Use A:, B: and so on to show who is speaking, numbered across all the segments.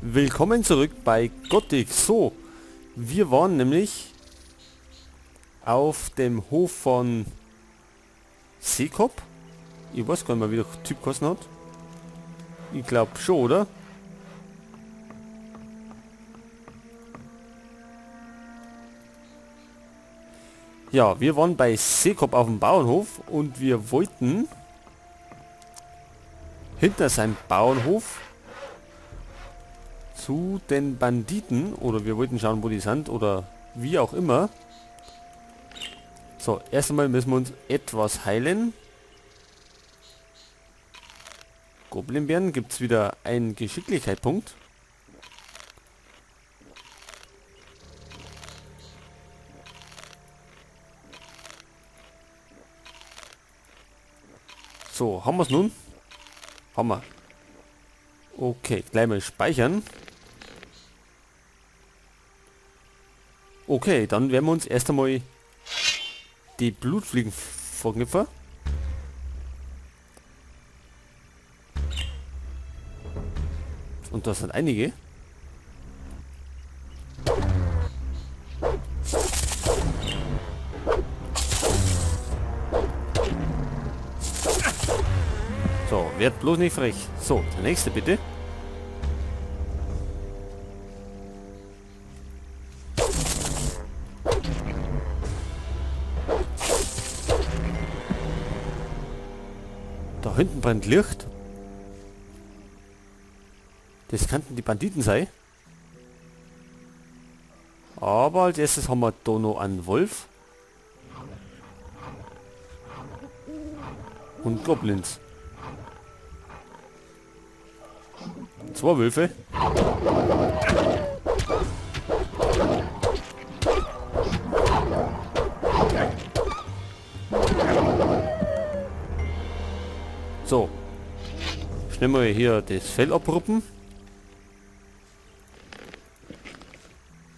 A: Willkommen zurück bei Gothic. So, wir waren nämlich auf dem Hof von Seekop. Ich weiß gar nicht mehr, wie der Typ gekostet hat. Ich glaube schon, oder? Ja, wir waren bei Seekop auf dem Bauernhof und wir wollten hinter seinem Bauernhof zu den Banditen, oder wir wollten schauen, wo die sind, oder wie auch immer. So, erst einmal müssen wir uns etwas heilen. Goblinbären gibt es wieder einen Geschicklichkeitspunkt. So, haben wir es nun? Haben wir. Okay, gleich mal speichern. Okay, dann werden wir uns erst einmal die Blutfliegenverknüpfer. Und das sind einige. So, werd bloß nicht frech. So, der nächste bitte. Da hinten brennt Licht. Das könnten die Banditen sein. Aber als erstes haben wir da noch einen Wolf. Und Goblins. 2 Wölfe. So. Schnell mal hier das Fell abruppen.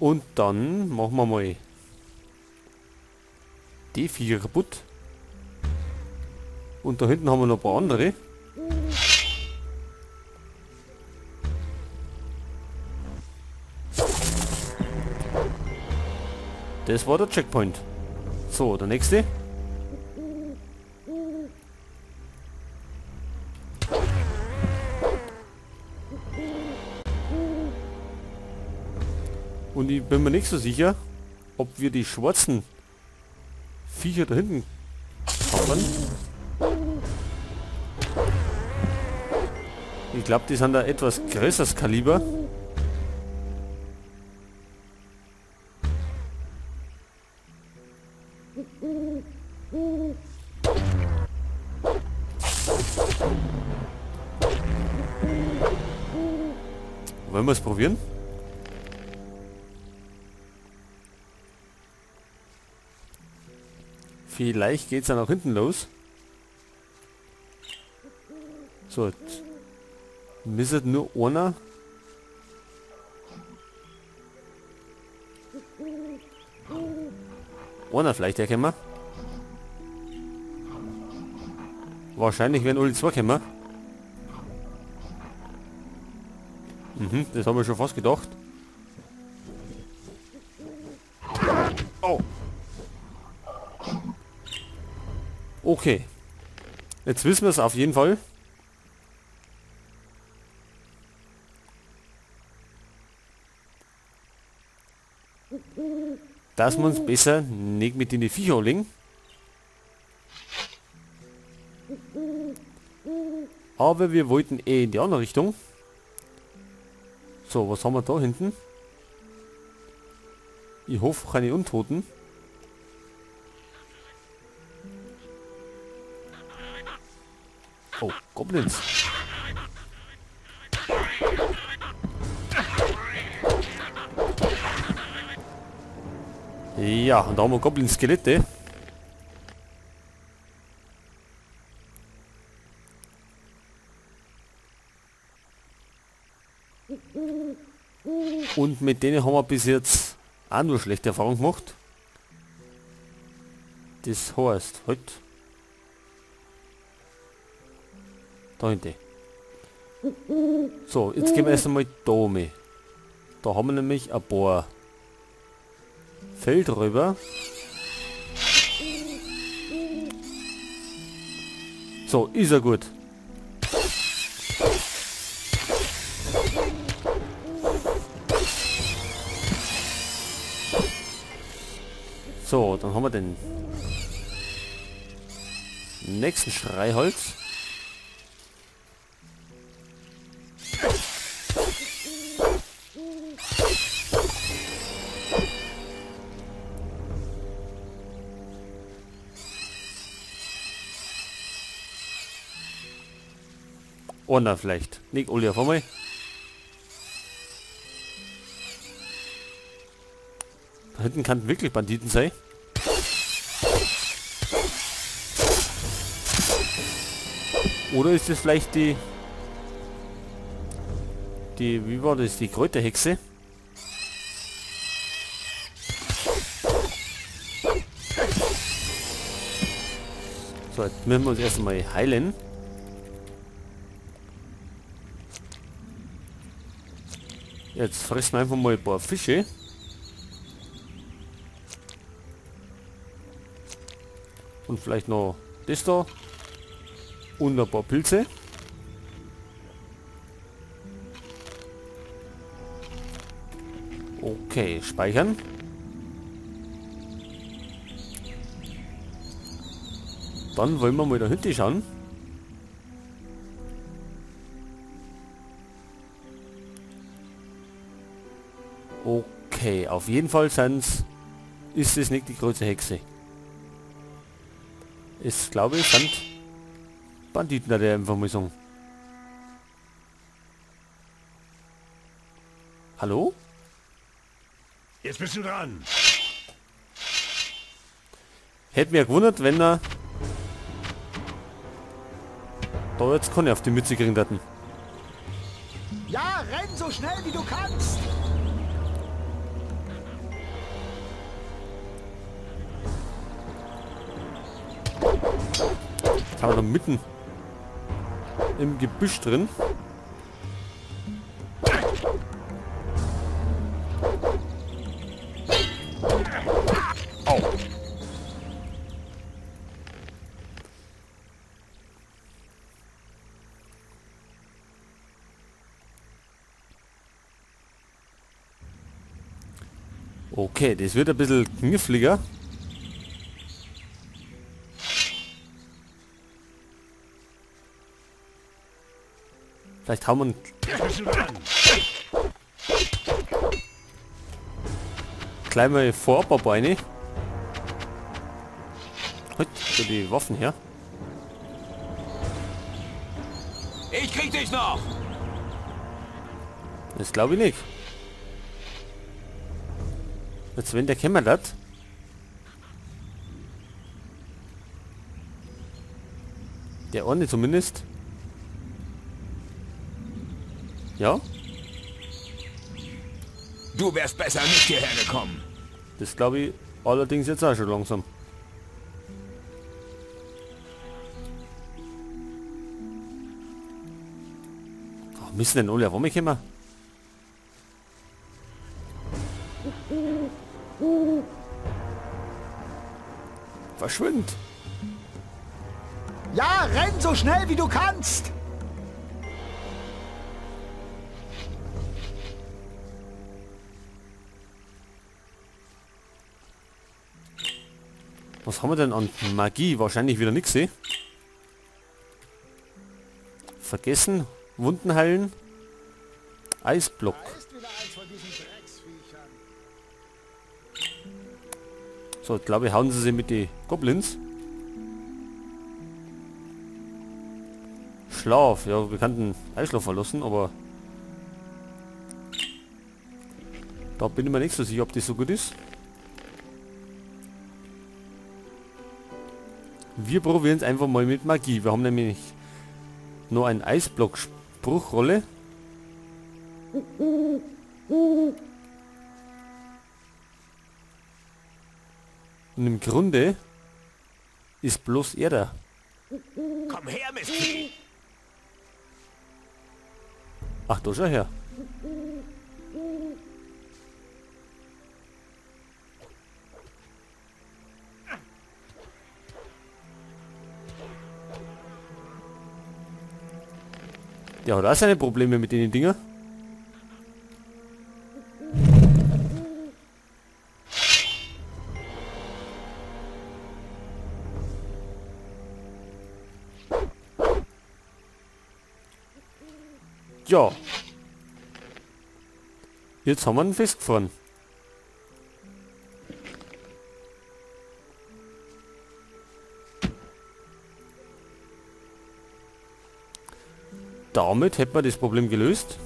A: Und dann machen wir mal die Viecher kaputt. Und da hinten haben wir noch ein paar andere. Das war der Checkpoint. So, der nächste. Und ich bin mir nicht so sicher, ob wir die schwarzen Viecher da hinten haben. Ich glaube, die sind da etwas größeres Kaliber. Wollen wir es probieren? Vielleicht geht es dann auch hinten los. So, jetzt müsste nur einer. Einer vielleicht herkommen. Wahrscheinlich werden alle 2 kommen. Das haben wir schon fast gedacht. Oh. Okay. Jetzt wissen wir es auf jeden Fall. Dass wir uns besser nicht mit in die Viecher legen. Aber wir wollten in die andere Richtung. So, was haben wir da hinten? Ich hoffe, keine Untoten. Oh, Goblins. Ja, und da haben wir Goblin-Skelette. Und mit denen haben wir bis jetzt auch nur schlechte Erfahrungen gemacht. Das heißt, halt. Da hinten. So, jetzt gehen wir erst einmal da um. Da haben wir nämlich ein paar Feldräuber. So, ist er gut. So, dann haben wir den nächsten Schreiholz. Oder vielleicht. Nicht alle auf einmal. Da hinten kann wirklich Banditen sein. Oder ist das vielleicht die... Wie war das? Die Kräuterhexe? So, jetzt müssen wir uns erstmal heilen. Jetzt fressen wir einfach mal ein paar Fische. Und vielleicht noch das da. Und ein paar Pilze. Okay, speichern. Dann wollen wir mal da hinten schauen. Okay, auf jeden Fall ist es nicht die große Hexe. Es glaube ich sind Banditen, da der einfach mal sagen. Hallo?
B: Jetzt bist du dran.
A: Hätte mir gewundert, wenn er da jetzt keine auf die Mütze kriegen hätten.
C: Ja, renn so schnell wie du kannst.
A: Jetzt haben wir da mitten im Gebüsch drin. Au. Okay, das wird ein bisschen kniffliger. Vielleicht haben wir
B: Jetzt bist du dran.
A: gleich mal Vorabbeine. Halt, für die Waffen her.
B: Ich krieg dich noch.
A: Das glaube ich nicht. Jetzt wenn der kämmert hat. Der eine zumindest. Ja,
B: Du wärst besser nicht hierher gekommen.
A: das glaube ich allerdings jetzt auch schon langsam. Ach, müssen denn alle auf einmal kommen? Verschwind!
C: Ja, renn so schnell wie du kannst.
A: Was haben wir denn an Magie? Wahrscheinlich wieder nichts, eh? Vergessen. Wunden heilen. Eisblock.
C: Ist wieder eins von diesen Drecksviechern.
A: So, ich glaube, hauen sie mit die Goblins. Schlaf. Ja, wir könnten Eisschlaf verlassen, aber da bin ich mir nicht so sicher, ob das so gut ist. Wir probieren es einfach mal mit Magie. Wir haben nämlich nur einen Eisblock-Spruchrolle. Und im Grunde ist bloß er da.
B: Komm her, Mistvieh.
A: Ach, da schau her. Der hat auch seine Probleme mit den Dinger. Ja. Jetzt haben wir ihn festgefahren. Damit hätten wir das Problem gelöst.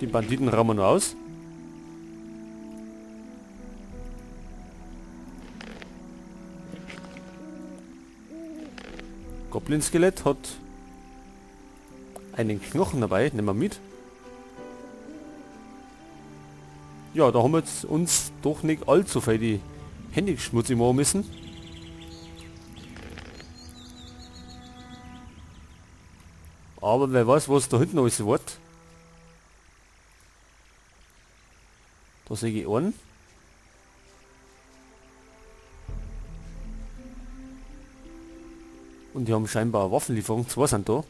A: Die Banditen rammen nur aus. Goblin-Skelett hat einen Knochen dabei, nehmen wir mit. Ja, da haben wir jetzt uns doch nicht allzu viel die Hände schmutzig machen müssen. Aber wer weiß, was da hinten alles wird. Da sehe ich einen. Und die haben scheinbar eine Waffenlieferung. Zwei sind da.